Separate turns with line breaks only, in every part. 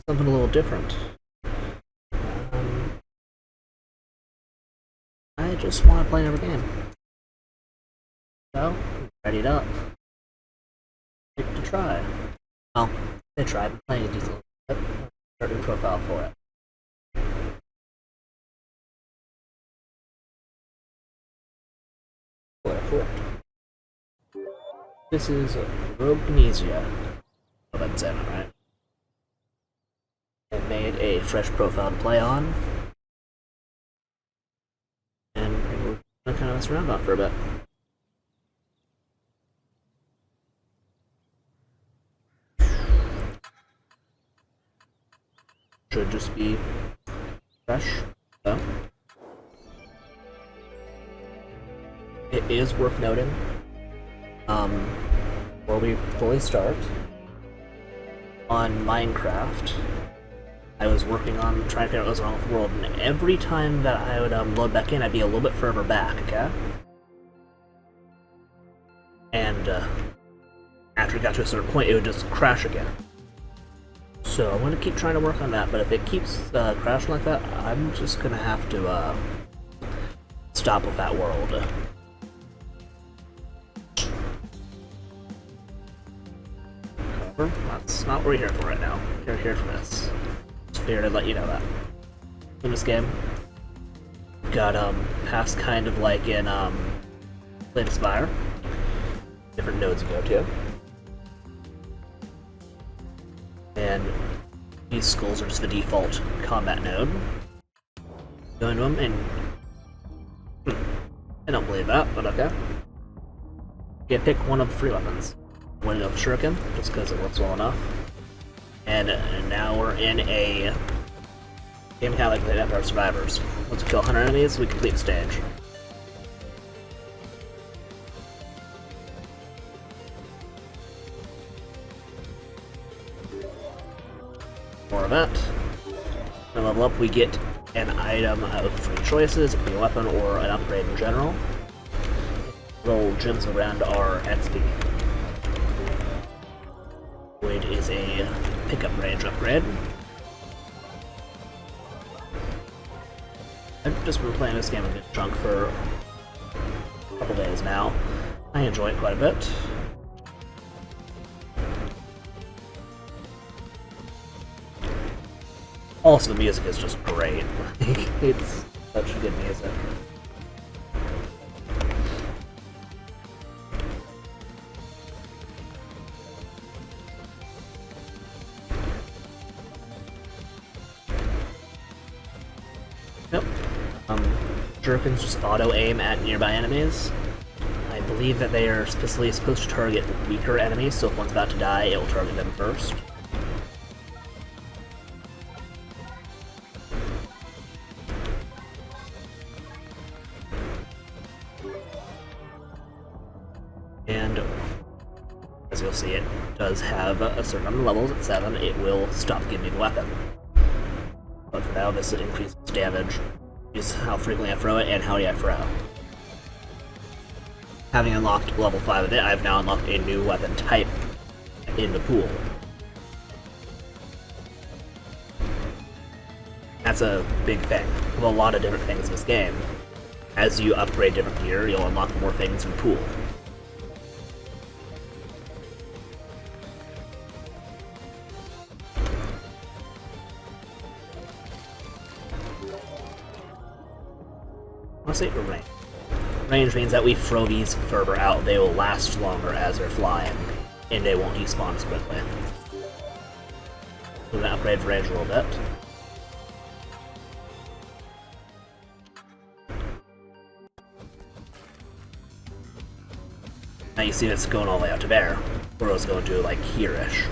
something a little different. Um, I just want to play another game. So, ready up. Pick to try. Well, I tried. I've been playing a decent bit. Start a new profile for it. This is Genesia. Oh, that's it, right? I made a fresh profile to play on. And we're gonna kind of mess around on for a bit. Should just be fresh. So. It is worth noting, before we fully start, on Minecraft, I was working on trying to figure out what was wrong with the world, and every time that I would load back in, I'd be a little bit further back, okay? And after it got to a certain point, it would just crash again. So I'm going to keep trying to work on that, but if it keeps crashing like that, I'm just going to have to stop with that world. That's not what we're here for right now. We're here for this. Just figured I'd let you know that. In this game, got past kind of like in Flame Spire. Different nodes to go to. And these skulls are just the default combat node. Go into them and I don't believe that, but okay. You pick one of the 3 weapons. I'm going to go with Shuriken, just because it works well enough. And now we're in a game kind of like the Empire Survivors. Once we kill 100 enemies, we complete the stage. More of that. When we level up, we get an item of 3 choices, a weapon or an upgrade in general. Roll gems around our XP. Void is a pickup range upgrade. I've just been playing this game a good chunk for a couple days now. I enjoy it quite a bit. Also, the music is just great. It's such good music. Yep. Shurikens just auto-aim at nearby enemies. I believe that they are specifically supposed to target weaker enemies, so if one's about to die, it will target them first. And as you'll see, it does have a certain number of levels. At 7, it will stop giving me the weapon. But for now, this increases damage, is how frequently I throw it and how many I throw. Having unlocked level 5 of it, I've now unlocked a new weapon type in the pool. That's a big thing. With a lot of different things in this game. As you upgrade different gear, you'll unlock more things in the pool. I'll say range. Range means that we throw these further out, they will last longer as they're flying, and they won't despawn as quickly. We're gonna upgrade range a little bit. Now you see it's going all the way out to there, where it was going to like here-ish.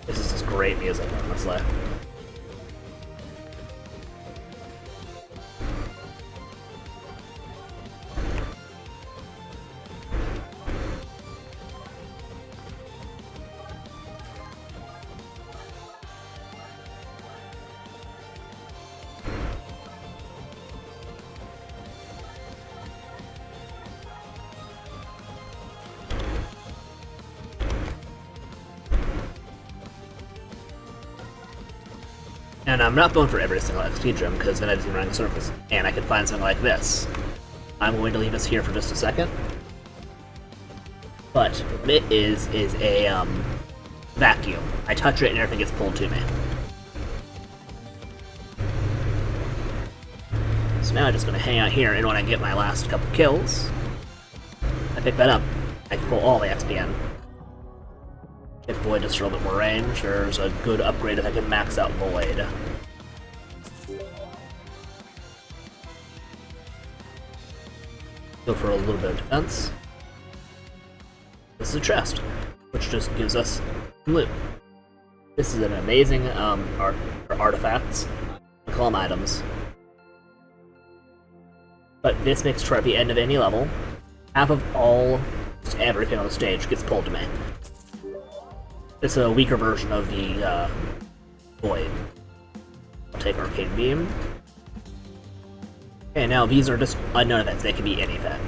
This is just great music, honestly. And I'm not going for every single XP gem, because then I'd be running circles. And I could find something like this. I'm going to leave us here for just a second. But what it is a vacuum. I touch it and everything gets pulled to me. So now I'm just going to hang out here, and when I get my last couple kills, I pick that up. I can pull all the XP in. If Void just for a little bit more range, there's a good upgrade if I can max out Void. Go for a little bit of defense. This is a chest, which just gives us loot. This is an amazing artifacts. I call them items. But this makes sure at the end of any level, half of everything on the stage gets pulled to me. It's a weaker version of the Void. I'll take Arcane Beam. Okay, now these are just unknown events. They can be anything.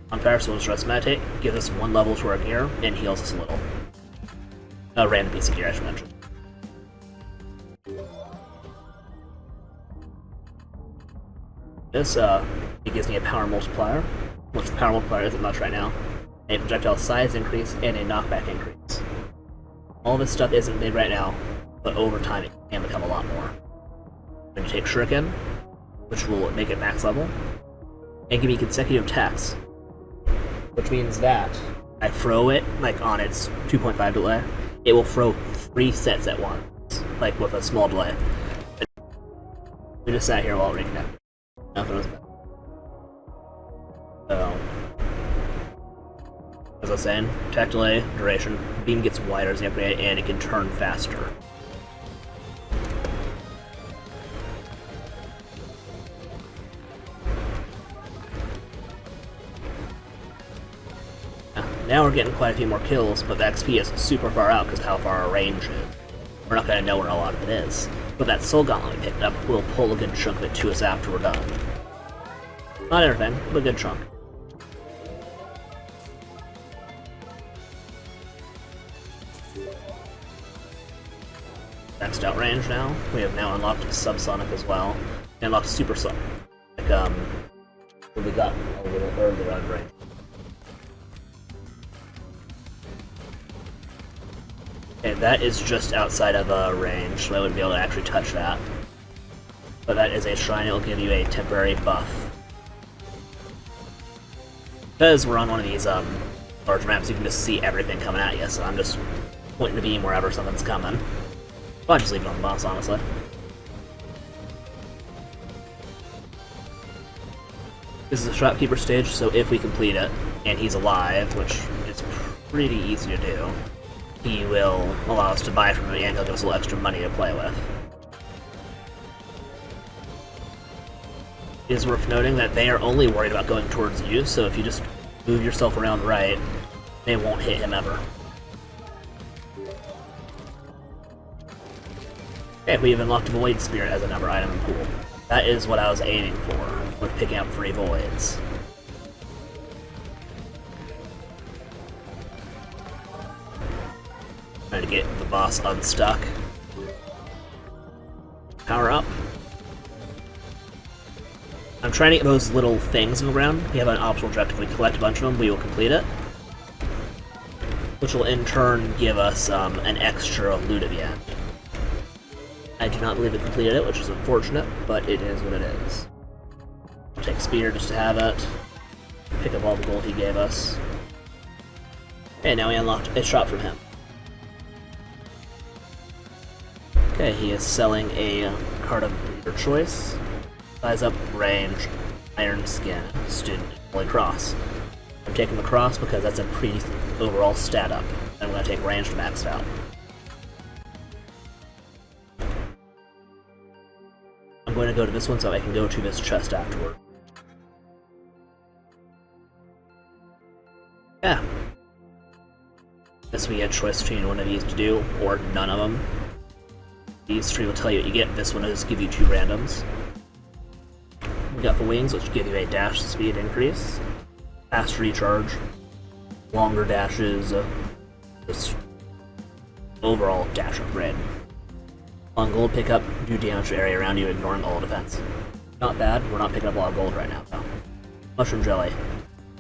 On Fire Soul Stress Meditate gives us 1 level to our gear and heals us a little. A random piece of gear I should mention. This it gives me a power multiplier, which the power multiplier isn't much right now. A projectile size increase and a knockback increase. All this stuff isn't big right now, but over time it can become a lot more. I'm going to take Shuriken, which will make it max level, and give me consecutive attacks, which means that I throw it like on its 2.5 delay. It will throw 3 sets at once, like with a small delay. We just sat here while it reconnected. Nothing was bad. So, as I was saying, attack delay, duration, beam gets wider as the upgrade, and it can turn faster. Now we're getting quite a few more kills, but the XP is super far out because of how far our range is. We're not going to know where a lot of it is. But that Soul Gauntlet we picked up will pull a good chunk of it to us after we're done. Not everything, but a good chunk. Maxed out range now. We have now unlocked Subsonic as well. And unlocked Supersonic. Like, what we got a little earlier on range. Okay, that is just outside of range, so I wouldn't be able to actually touch that. But that is a shrine, it'll give you a temporary buff. Because we're on one of these large maps, you can just see everything coming at you, so I'm just pointing the beam wherever something's coming. Well, I'll just leave it on the boss, honestly. This is a shopkeeper stage, so if we complete it, and he's alive, which is pretty easy to do, he will allow us to buy from him and he'll give us a little extra money to play with. It is worth noting that they are only worried about going towards you, so if you just move yourself around right, they won't hit him ever. Okay, we've unlocked Void Spirit as another item in pool. That is what I was aiming for, with picking up 3 Voids. Trying to get the boss unstuck. Power up. I'm trying to get those little things in the ground. We have an optional objective. We collect a bunch of them, we will complete it. Which will in turn give us an extra loot at the end. I do not believe it completed it, which is unfortunate, but it is what it is. I'll take Spear just to have it. Pick up all the gold he gave us. Okay, now we unlocked a shop from him. Okay, he is selling a card of your choice. Size up, range, iron skin, student, Holy Cross. I'm taking the cross because that's a pretty decent overall stat up. I'm going to take range to max out. I'm going to go to this one so I can go to this chest afterward. Yeah. Guess we had a choice between one of these to do, or none of them. These 3 will tell you what you get. This one will just give you 2 randoms. We got the wings, which give you a dash speed increase, fast recharge, longer dashes, just overall dash upgrade. On gold pickup, do damage to area around you, ignoring all defense. Not bad, we're not picking up a lot of gold right now, though. Mushroom jelly.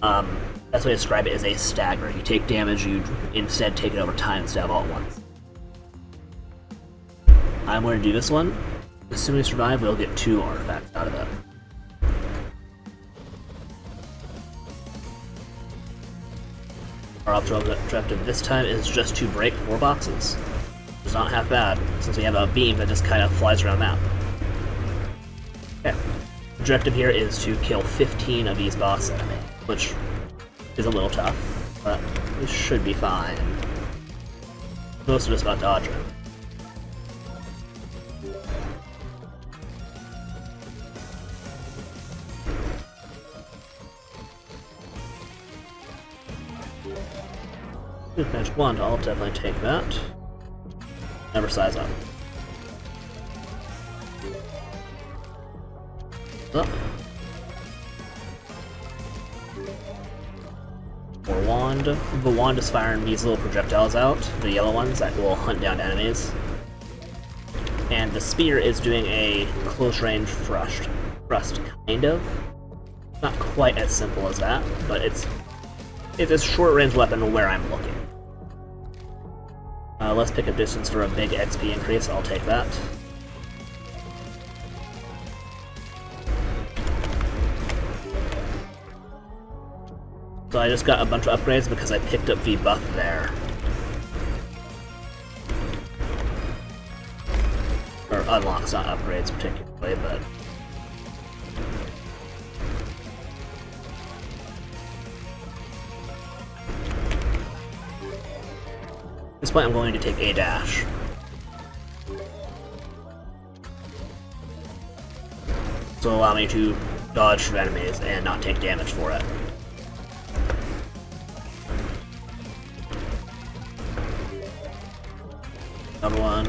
Best way to describe it is a stagger. You take damage, you instead take it over time instead of all at once. I'm going to do this one. Assuming we survive, we'll get 2 artifacts out of it. Our objective this time is just to break 4 boxes. It's not half bad, since we have a beam that just kind of flies around the map. Okay. Objective here is to kill 15 of these boss enemies, which is a little tough, but we should be fine. Most of us about dodging. Magic wand, I'll definitely take that. Never size up. Up. More wand. The wand is firing these little projectiles out, the yellow ones that will hunt down enemies. And the spear is doing a close range thrust, kind of. Not quite as simple as that, but it's a short range weapon where I'm looking. Let's pick up distance for a big XP increase, I'll take that. So I just got a bunch of upgrades because I picked up the buff there. Or unlocks, not upgrades particularly, but... At this point I'm going to take a dash. So allow me to dodge through enemies and not take damage for it. Another one.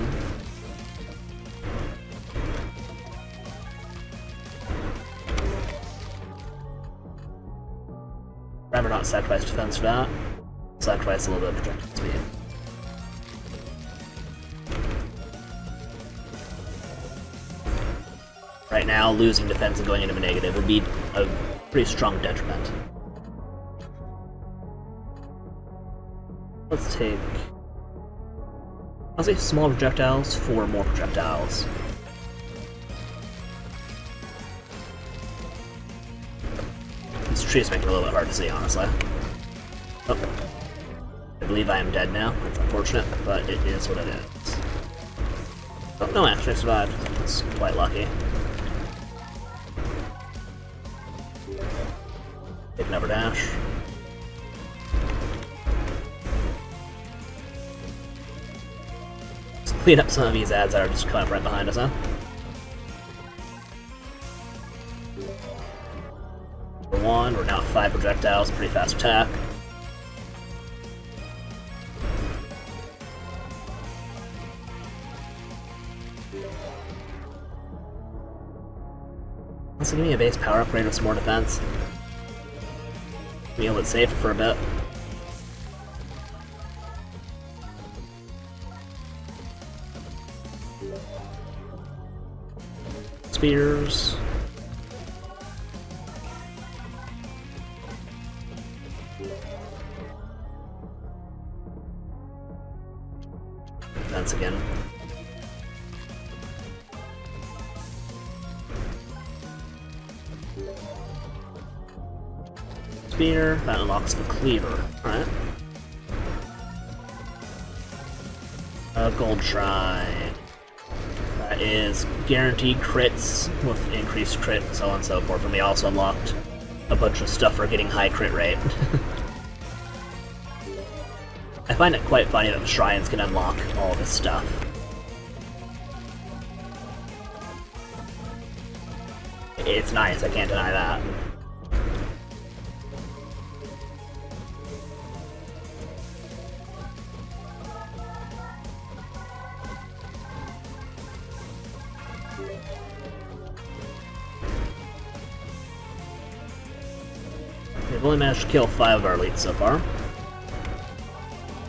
Remember not sacrifice defense for that. Sacrifice a little bit of projectile speed. Right now, losing defense and going into a negative would be a pretty strong detriment. Let's take... I'll say small projectiles for more projectiles. This tree is making it a little bit hard to see, honestly. Oh. I believe I am dead now. That's unfortunate, but it is what it is. Oh, no, actually I survived. That's quite lucky. Take another dash. Let's clean up some of these ads that are just coming up right behind us, huh? For one, we're now at 5 projectiles, pretty fast attack. Also, give me a base power upgrade with some more defense. Be able to save it for a bit. Spears. Defense again. Spear, that unlocks the cleaver. Alright. Gold shrine. That is guaranteed crits with increased crit, so on and so forth. And we also unlocked a bunch of stuff for getting high crit rate. I find it quite funny that the shrines can unlock all this stuff. It's nice, I can't deny that. We've only managed to kill 5 of our elites so far.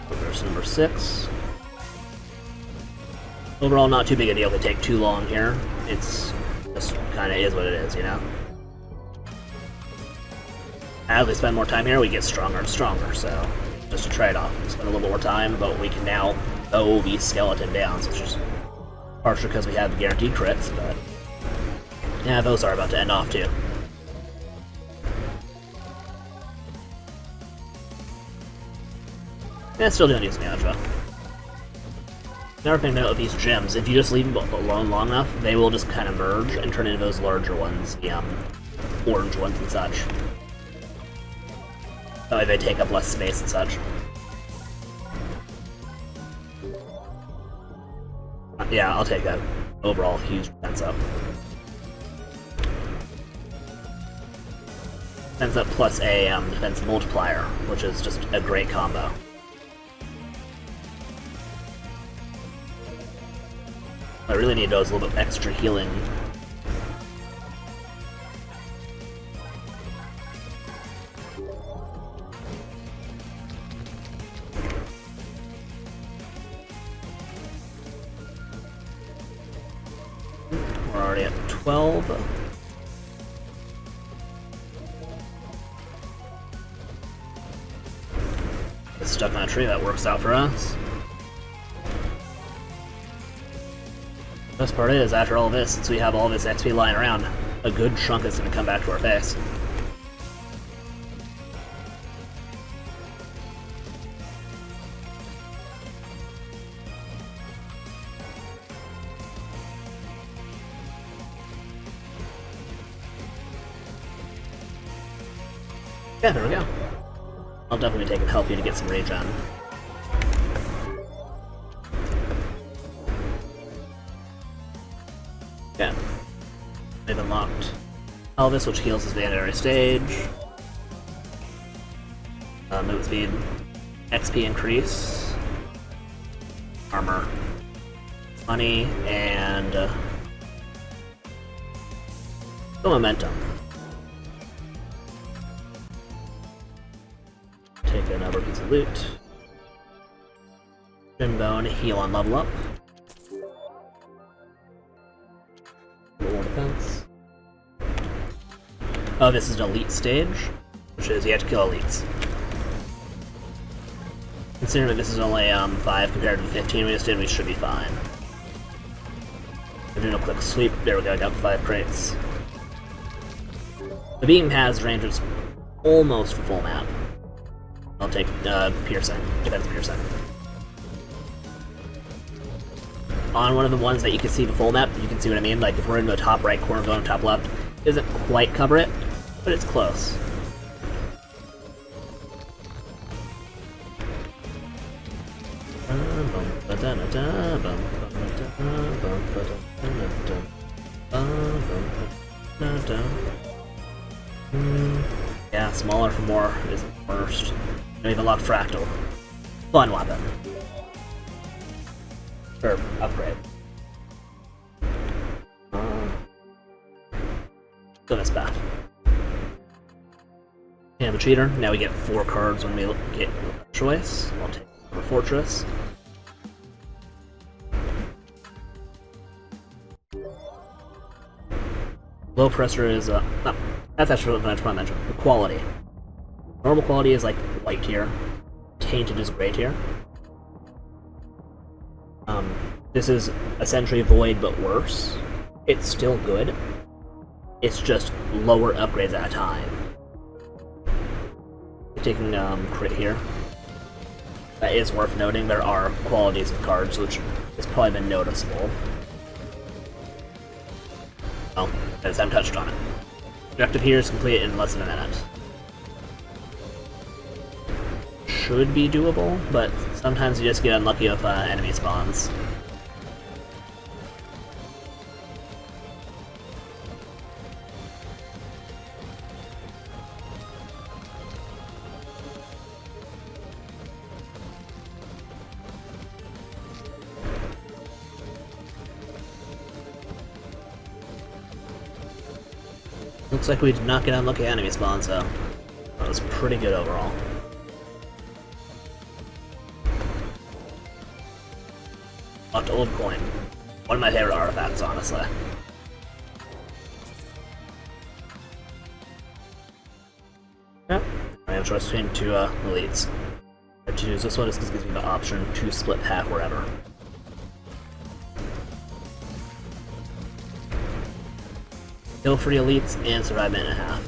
There's number 6. Overall, not too big a deal to take too long here. It's just kind of is what it is, you know? As we spend more time here, we get stronger and stronger, so just a trade-off. We spend a little more time, but we can now bow these skeleton down, so it's just partially because we have guaranteed crits, but yeah, those are about to end off too. Yeah, still doing decent damage, though. Another thing to note with these gems, if you just leave them alone long enough, they will just kind of merge and turn into those larger ones, the orange ones and such. That way they take up less space and such. Yeah, I'll take that overall huge defense up. Defense up plus a defense multiplier, which is just a great combo. I really need those little bit extra healing. We're already at 12. It's stuck on a tree, that works out for us. Best part is, after all this, since we have all this XP lying around, a good chunk is going to come back to our face. Yeah, there we go. I'll definitely take it healthy to get some rage on. Yeah. They've unlocked Elvis, which heals his bandit stage. Move speed, XP increase, armor, money, and the momentum. Take another piece of loot. Gem bone, heal on level up. More defense. Oh, this is an elite stage, which is you have to kill elites. Considering that this is only 5 compared to the 15 we just did, we should be fine. We're doing a quick sweep. There we go, I got 5 crates. The beam has ranges almost full map. I'll take piercing, defense piercing. On one of the ones that you can see the full map, you can see what I mean. Like if we're in the top right corner, going top left, it doesn't quite cover it, but it's close. Yeah, smaller for more is the worst. We even lock fractal. Fun weapon. Or upgrade. Go this path. Yeah, a cheater. Now we get 4 cards when we get a choice. I'll take the fortress. Low pressure is no, that's actually what I mentioned. The quality. Normal quality is like white tier. Tainted is gray tier. This is essentially Void but worse. It's still good. It's just lower upgrades at a time. Taking crit here. That is worth noting. There are qualities of cards which has probably been noticeable. Well, I just haven't touched on it. Objective here is completed in less than a minute. Should be doable, but sometimes you just get unlucky with enemy spawns. Looks like we did not get unlucky enemy spawn, so that was pretty good overall. Locked old coin. One of my favorite artifacts, honestly. Yeah. I have a choice between two elites. I have to use this one just because it gives me the option to split half wherever. Kill 3 elites and survive a minute and a half.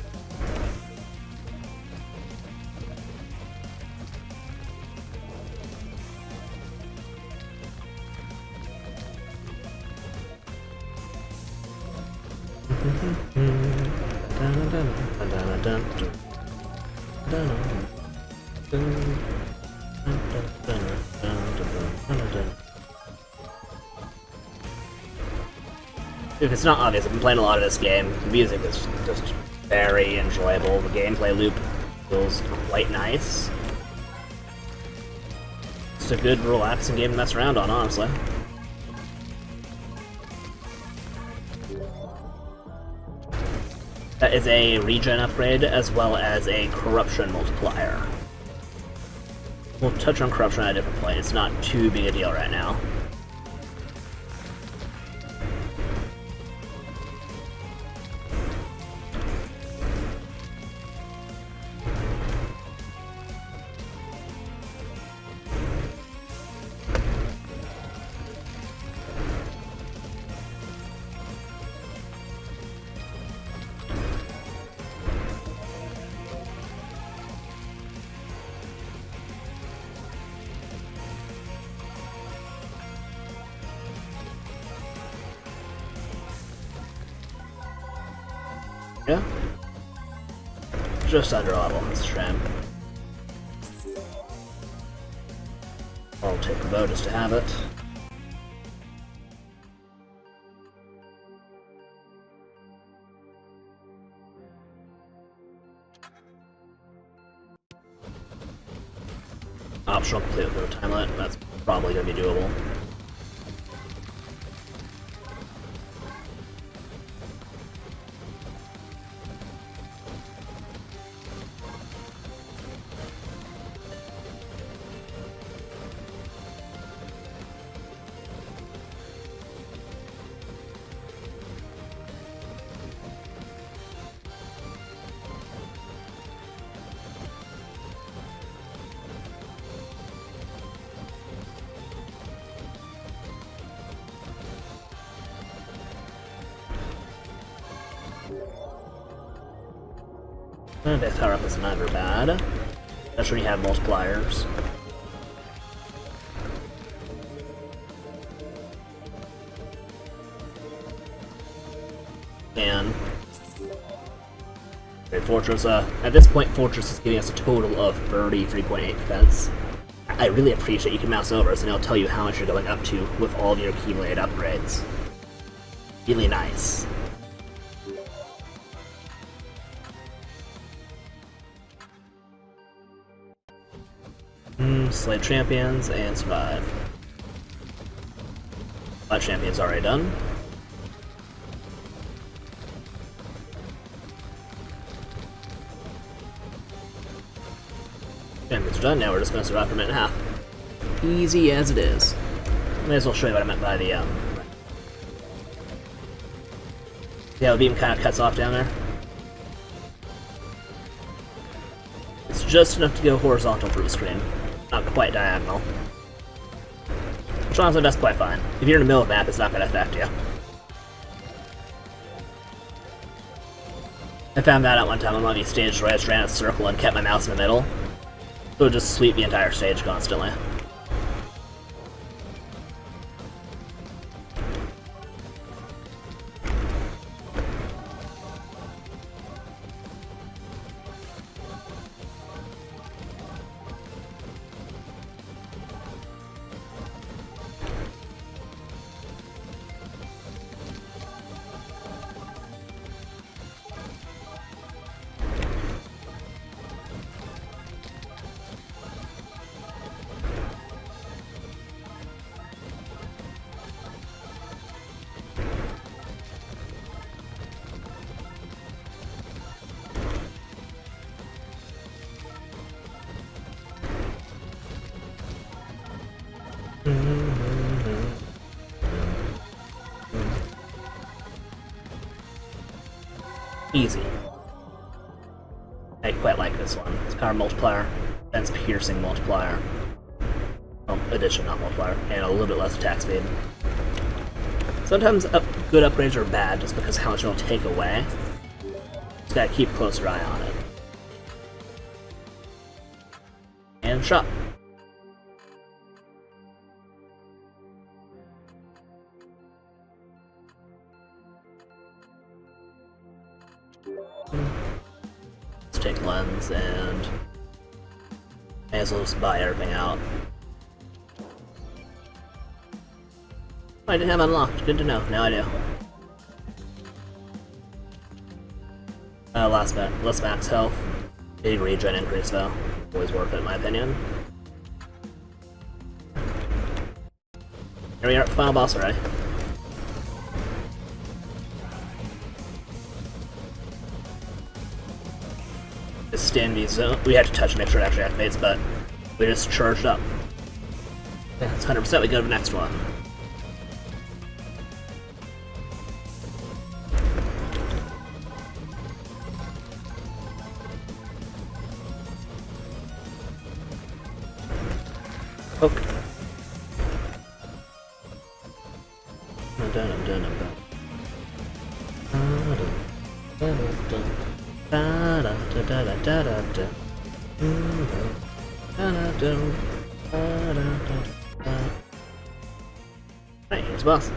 If it's not obvious, I've been playing a lot of this game. The music is just very enjoyable. The gameplay loop feels quite nice. It's a good, relaxing game to mess around on, honestly. That is a regen upgrade as well as a corruption multiplier. We'll touch on corruption at a different point. It's not too big a deal right now. Yeah? Just under level, that's a shame. I'll take the bow just to have it. Optional complete with no time limit, that's probably going to be doable. And death power up is never bad. That's when you have multipliers. And Fortress, at this point, Fortress is giving us a total of 33.8 defense. I really appreciate you can mouse over so it'll tell you how much you're going up to with all of your accumulated upgrades. Really nice. Slay champions and survive. That champion's already done. Champions are done, now we're just gonna survive for a minute and a half. Easy as it is. May as well show you what I meant by the, yeah, the beam kind of cuts off down there. It's just enough to go horizontal through the screen. Not quite diagonal. Which honestly, that's quite fine. If you're in the middle of the map, it's not going to affect you. I found that out one time on one of these stages where I just ran a circle and kept my mouse in the middle. So it would just sweep the entire stage constantly. Easy. I quite like this one. It's power multiplier, defense piercing multiplier. Addition, not multiplier, and a little bit less attack speed. Sometimes good upgrades are bad just because how much it'll take away. Just gotta keep a closer eye on it. And shot. Let's take lens and may as well just buy everything out. I didn't have unlocked. Good to know. Now I do. Less max health. Big regen increase though. Always worth it in my opinion. Here we are at the final boss already. This stand V zone. We had to touch to make sure it actually activates, but we just charged up. Yeah, it's 100%. We go to the next one. Okay. Alright, here's the boss.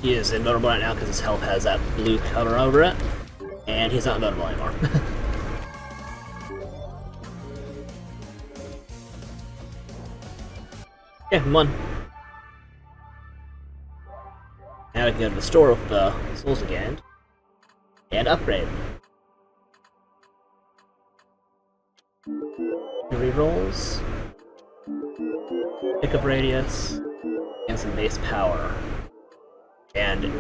He is invulnerable right now because his health has that blue cover over it, and he's not invulnerable anymore. Okay, won. Now we can go to the store with the souls again, and upgrade. Rerolls, pickup radius, and some base power. And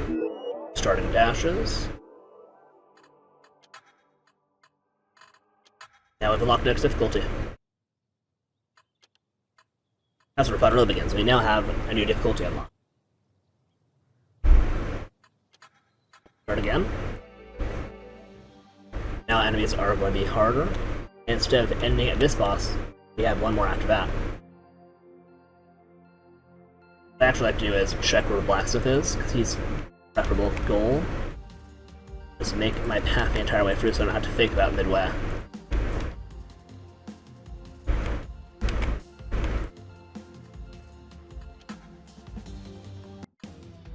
starting dashes. Now we've unlocked next difficulty. That's where fun really begins. We now have a new difficulty unlocked. Start again. Now enemies are going to be harder. Instead of ending at this boss, we have one more after that. What I actually like to do is check where Blacksmith is, because he's preferable goal. Just make my path the entire way through so I don't have to think about midway.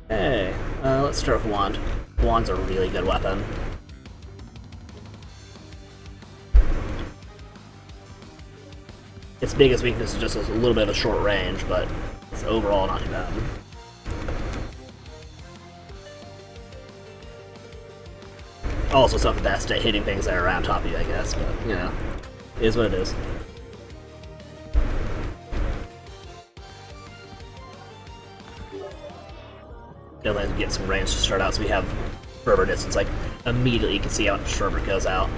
Hey, let's start with Wand. Wand's a really good weapon. Its biggest weakness is just a little bit of a short range, but it's overall not too bad. Also, it's not the best at hitting things that are around top of you, I guess, but, you know, it is what it is. Definitely get some range to start out, so we have fervor distance, like, immediately you can see how much fervor goes out.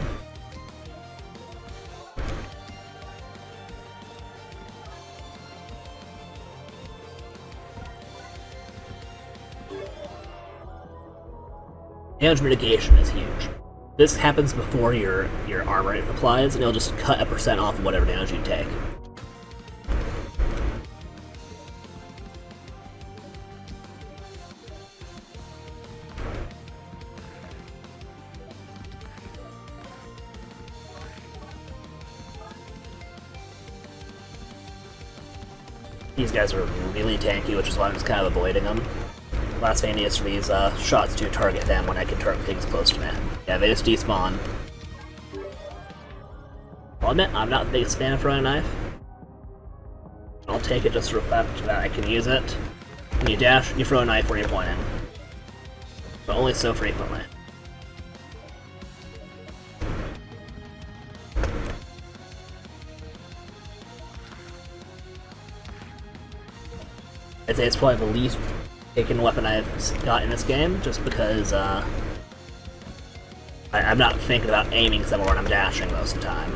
Damage mitigation is huge. This happens before your armor applies, and it'll just cut a % off of whatever damage you take. These guys are really tanky, which is why I'm just kind of avoiding them. Last thing is for these shots to target them when I can target things close to me. Yeah, they just despawn. I'll admit, I'm not the biggest fan of throwing a knife. I'll take it just for the fact that I can use it. When you dash, you throw a knife where you're pointing. But only so frequently. I'd say it's probably the least taken weapon I've got in this game, just because I'm not thinking about aiming somewhere when I'm dashing most of the time.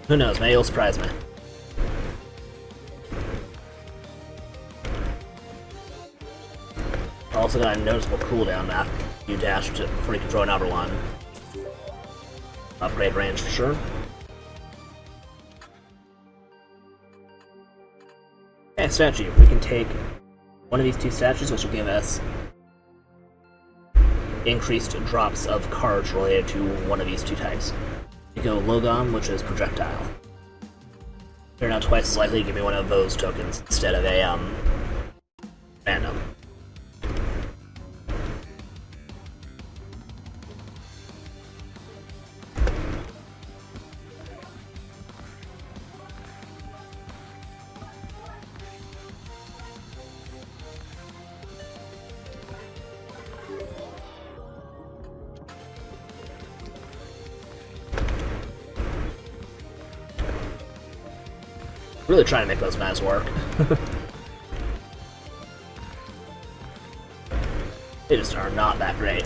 Who knows, maybe it'll surprise me. Also got a noticeable cooldown after you dash before you can throw another one. Upgrade range for sure. Okay, statue. We can take one of these two statues, which will give us increased drops of cards related to one of these two types. We go Logom, which is projectile. They're now twice as likely to give me one of those tokens instead of a random. Really trying to make those knives work. They just are not that great.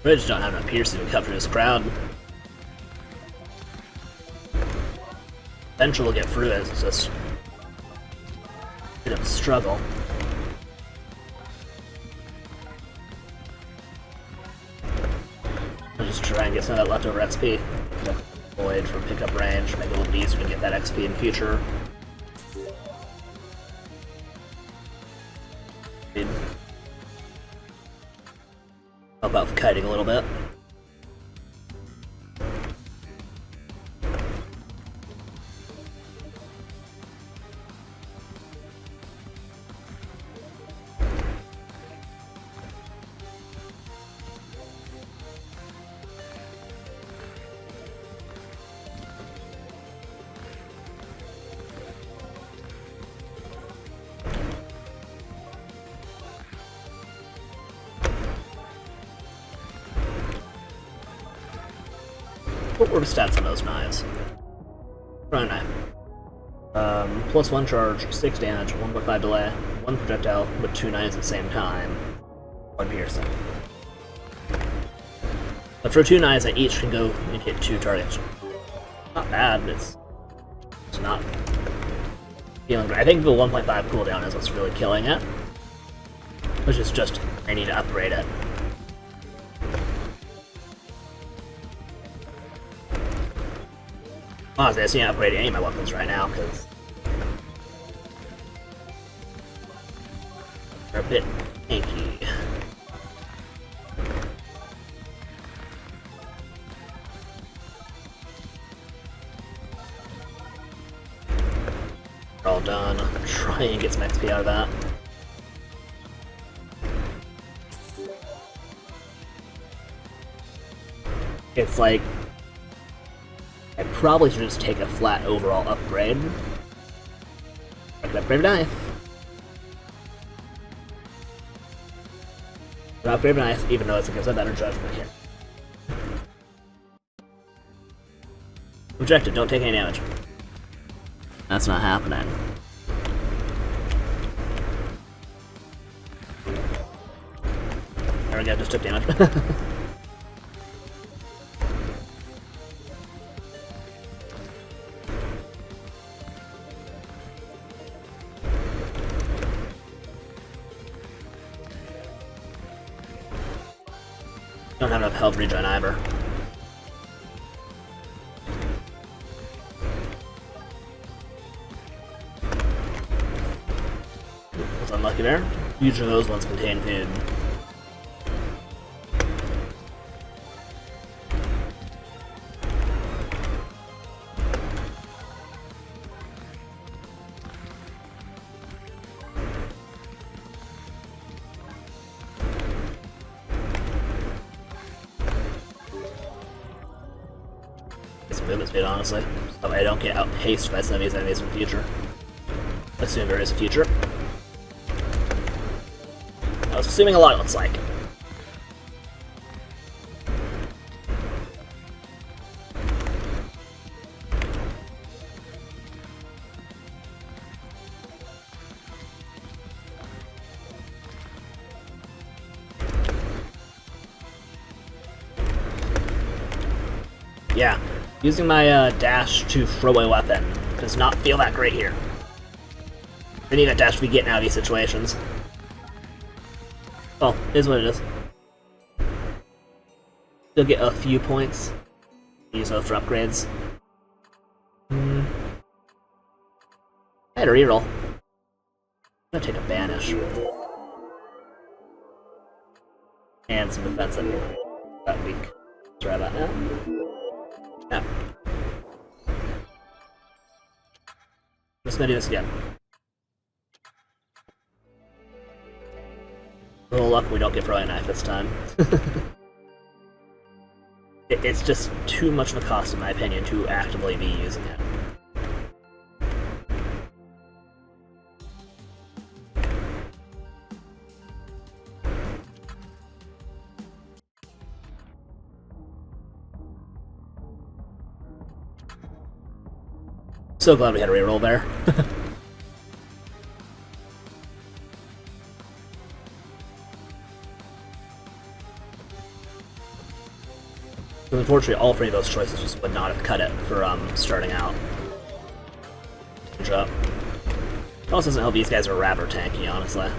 I just don't have enough piercing to cut through this crowd. Eventually we'll get through it, it's just a bit of a struggle. I'll just try and get some of that leftover XP. Void for pickup range, make it a little bit easier to get that XP in the future. Help out with kiting a little bit. What were the stats on those knives? Throwing knife. Plus 1 charge, 6 damage, 1.5 delay, 1 projectile with 2 knives at the same time, 1 piercing. But for 2 knives, that each can go and hit 2 targets. Not bad, but it's not feeling great. I think the 1.5 cooldown is what's really killing it, which is just I need to upgrade it. Honestly, I can't upgrade any of my weapons right now because they're a bit tanky. We're all done. I'm trying to get some XP out of that. It's like I probably should just take a flat overall upgrade. I could upgrade a knife. But upgrade a knife, even though it's against a better judgment here. Objective, don't take any damage. That's not happening. There we go, just took damage. Don't have enough health regen either. was unlucky there. Usually those ones contain food. Movement speed, honestly, so I don't get outpaced by some of these enemies in the future. Assuming there is a future. I was assuming a lot, it looks like. Yeah. Using my dash to throw a weapon does not feel that great here. I need that dash to be getting out of these situations. Well, it is what it is. Still get a few points. Use those for upgrades. I had a reroll. I'm gonna take a banish. And some defensive. That weak. Let's try that now. Yeah. Just gonna do this again. A little luck we don't get throwing knife this time. It's just too much of a cost, in my opinion, to actively be using it. So glad we had a reroll there. Unfortunately, all three of those choices just would not have cut it for starting out. Good job. It also doesn't help these guys are rather tanky, honestly.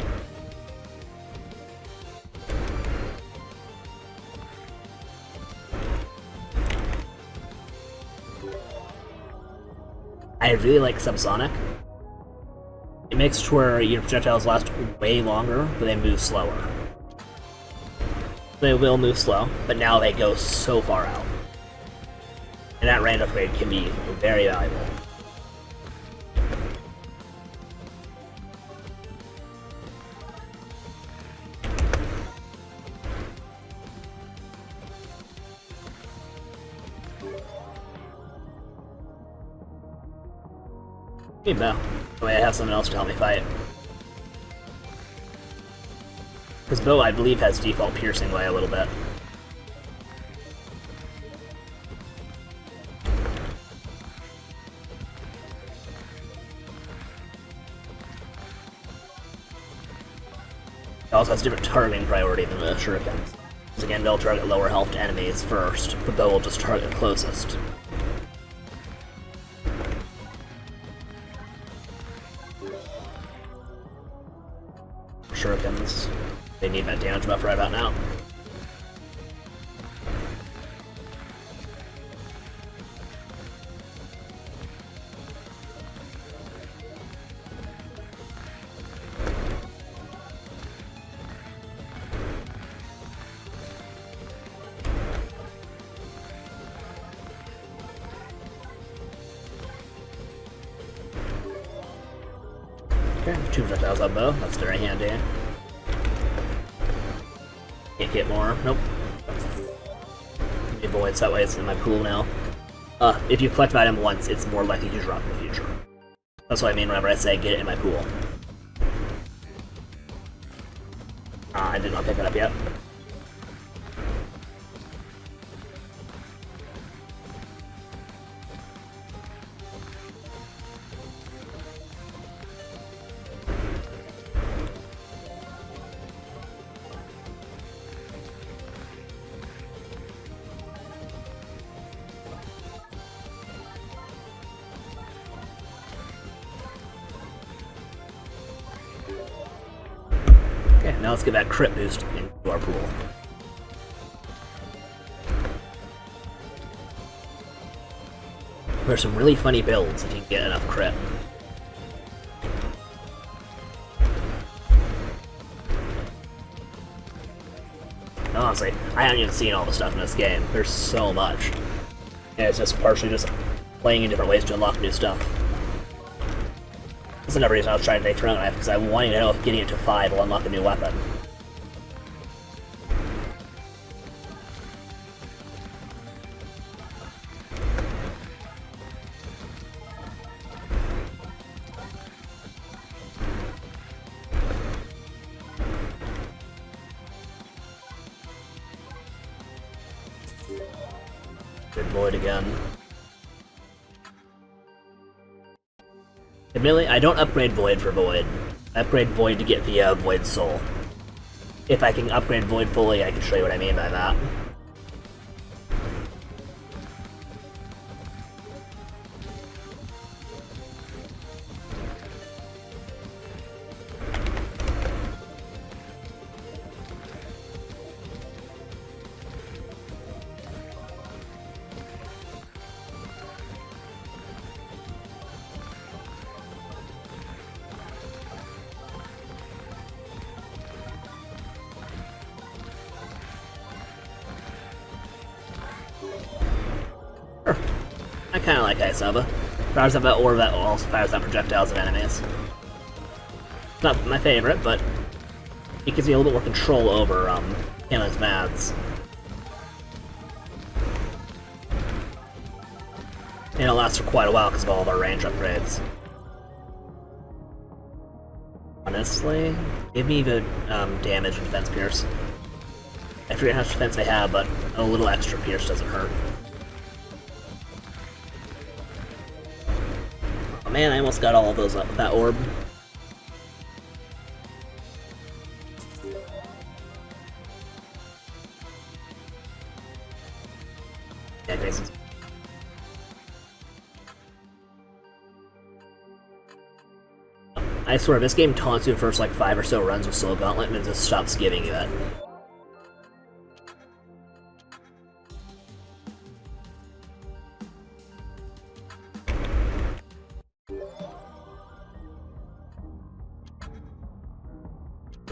I really like Subsonic. It makes it where your projectiles last way longer, but they move slower. They will move slow, but now they go so far out. And that range upgrade can be very valuable. Need bow. That way I have someone else to help me fight. Because bow, I believe, has default piercing way a little bit. It also has different targeting priority than the shurikens. Because again, they'll target lower health enemies first, the bow will just target closest. Shurikens. They need that damage buff right about now. Okay, 2 projectiles on bow, that's very handy. Can't get more. Nope. Let me avoid, so that way it's in my pool now. If you collect an item once, it's more likely to drop in the future. That's what I mean whenever I say get it in my pool. I did not pick it up yet. Okay, now let's get that crit boost into our pool. There's some really funny builds if you can get enough crit. honestly, I haven't even seen all the stuff in this game. There's so much. And it's just partially just playing in different ways to unlock new stuff. That's another reason I was trying to take Throne Knife, because I wanted to know if getting it to 5 will unlock a new weapon. Good Void again. Admittedly, I don't upgrade Void for Void. I upgrade Void to get the Void Soul. If I can upgrade Void fully, I can show you what I mean by that. I kinda like Aisaba. Fires up that orb that also fires out projectiles at enemies. Not my favorite, but it gives you a little bit more control over handling Mads. And it'll last for quite a while because of all of our range upgrades. Honestly, give me the damage and defense pierce. I forget how much defense I have, but a little extra pierce doesn't hurt. Oh man, I almost got all of those up with that orb. Yeah, Grayson's. I swear, this game taunts you the first like 5 or so runs with Soul Gauntlet and it just stops giving you it.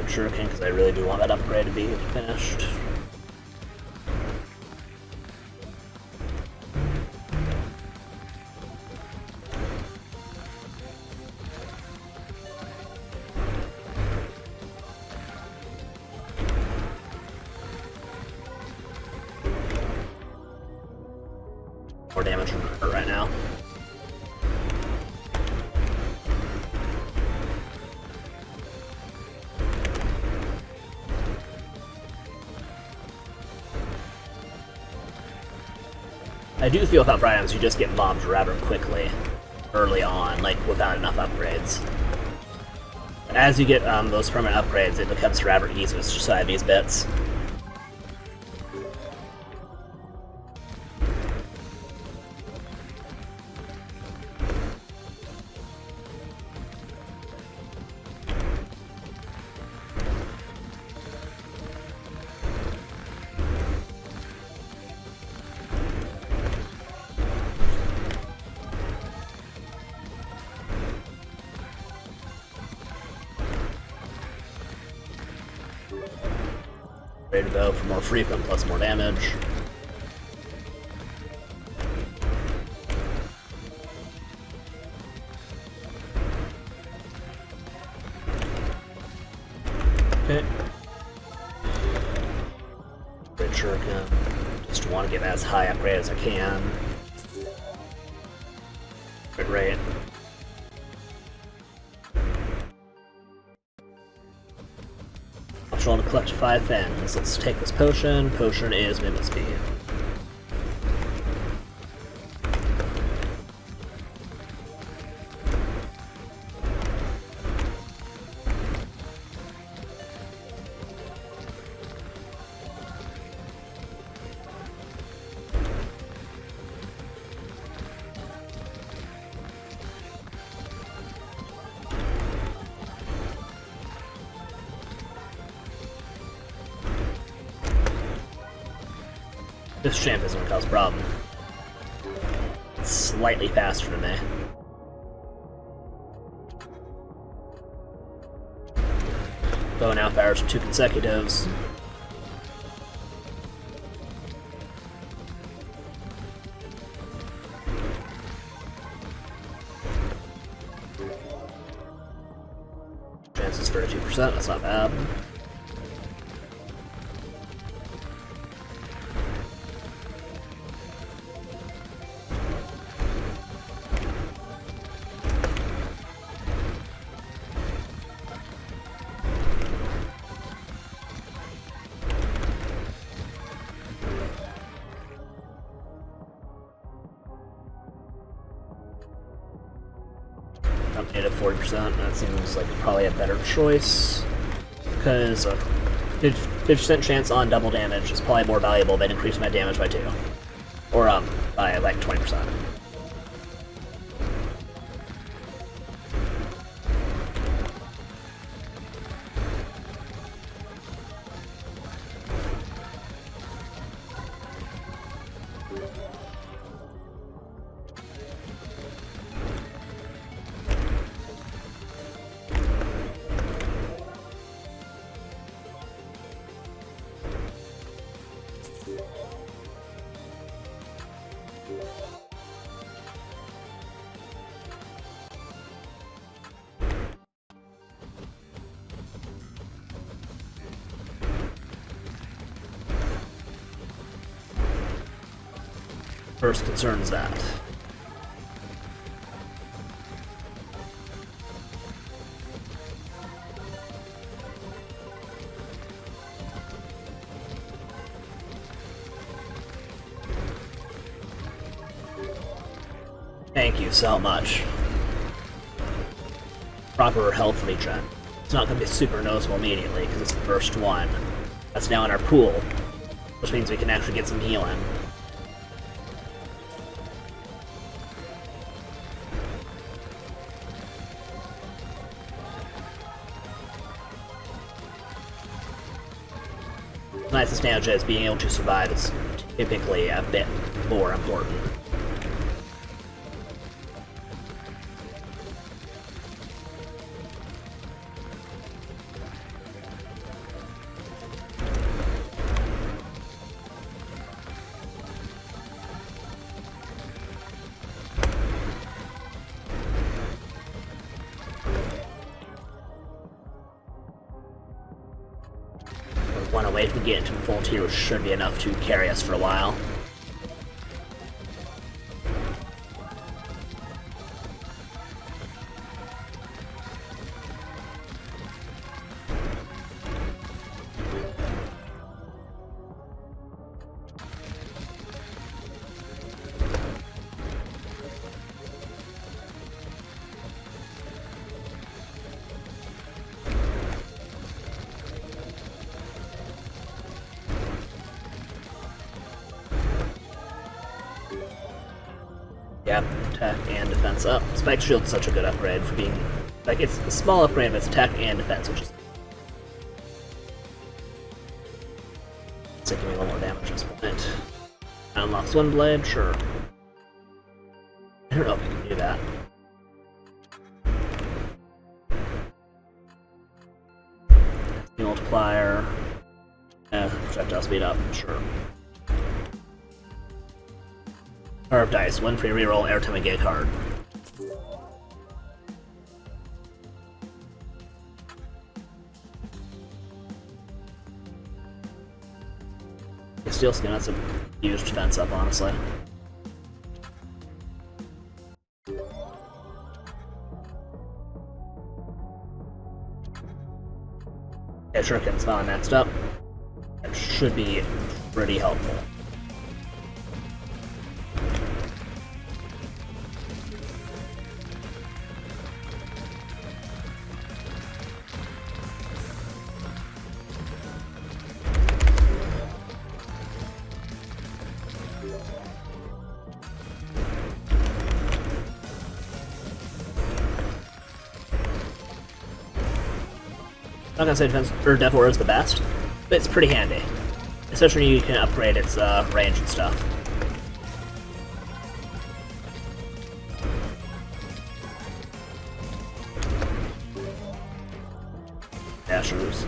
Shuriken, because I really do want that upgrade to be finished. More damage from her right now. I do feel without Brians you just get mobbed rather quickly early on, like without enough upgrades. As you get those permanent upgrades, it becomes rather easy to side these bits. Ready to go for more frequent plus more damage. Okay. Great Shuriken. Just want to get as high upgrade as I can. Good rate. To collect 5 things. Let's take this potion. Potion is movement speed. This champ isn't gonna cause a problem. It's slightly faster than me. Bow now fires for 2 consecutives. 32%, that's not bad. Updated 40%, that seems like probably a better choice, because 50% chance on double damage is probably more valuable than increasing my damage by 2. Or, by like 20%. First concern is that. Thank you so much. Proper health regen. It's not going to be super noticeable immediately because it's the first one. That's now in our pool, which means we can actually get some healing. The nicest damage is being able to survive is typically a bit more important. One away from getting to full tier should be enough to carry us for a while. Yep, attack and defense up. Spike Shield's such a good upgrade for being... like, it's a small upgrade, but it's attack and defense, which is... it's taking me a little more damage at this point. Unlocks one blade, sure. I don't know if I can do that. The multiplier... projectile speed up, sure. Power of dice, one free reroll every time I get a card. The Steel Skin, that's a huge defense up, honestly. Yeah, Shuriken's not maxed up. That should be pretty helpful. I'm not gonna say defense or Death Aura is the best, but it's pretty handy. Especially when you can upgrade its range and stuff. Dashers.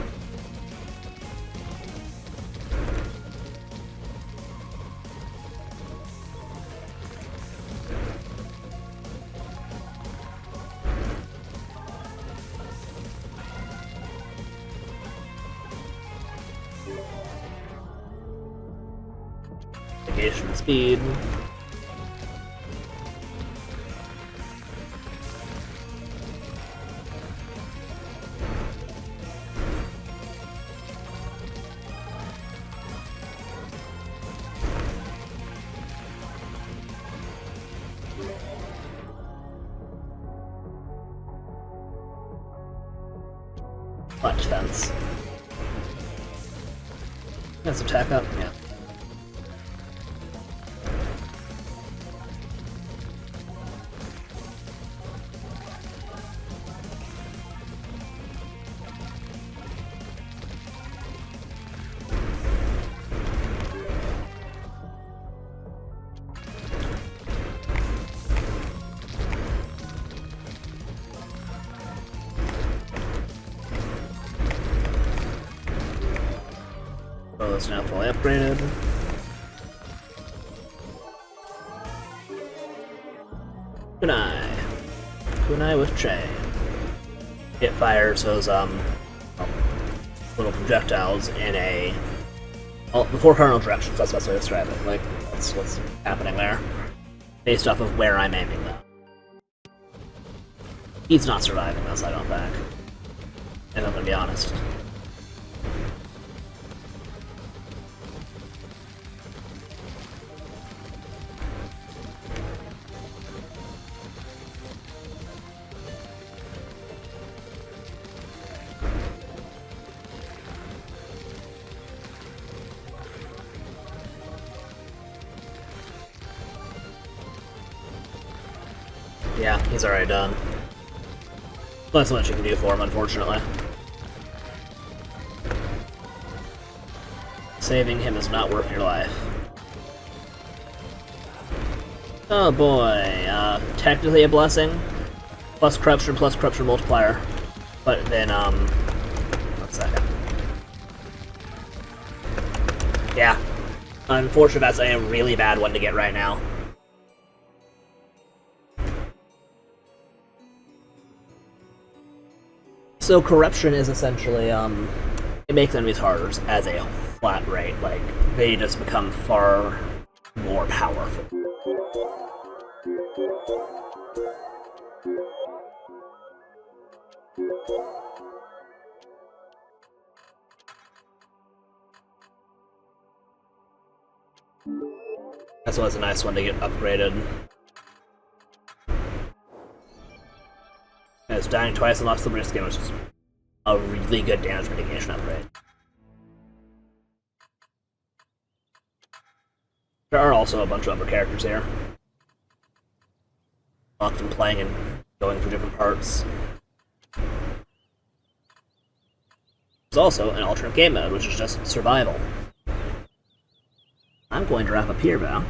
mitigation speed. Flat defense. Let's attack up, yeah. Oh, it's now fully upgraded. Kunai with chain. It fires those little projectiles in a the four cardinal directions. That's the best way to describe it. Like that's what's happening there, based off of where I'm aiming though. He's not surviving this, I don't think. And I'm gonna be honest. Yeah, he's already done. Not so much you can do for him, unfortunately. Saving him is not worth your life. Oh boy, technically a blessing. Plus corruption multiplier. But then, 1 second. Yeah. Unfortunately, that's a really bad one to get right now. So corruption is essentially, it makes enemies harder as a flat rate. Like, they just become far more powerful. That's why it's a nice one to get upgraded. And it's dying twice unlocks the risk, which is a really good damage mitigation upgrade. There are also a bunch of other characters here. Often playing and going through different parts. There's also an alternate game mode, which is just survival. I'm going to wrap up here, though.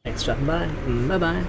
Thanks for stopping by. Bye-bye.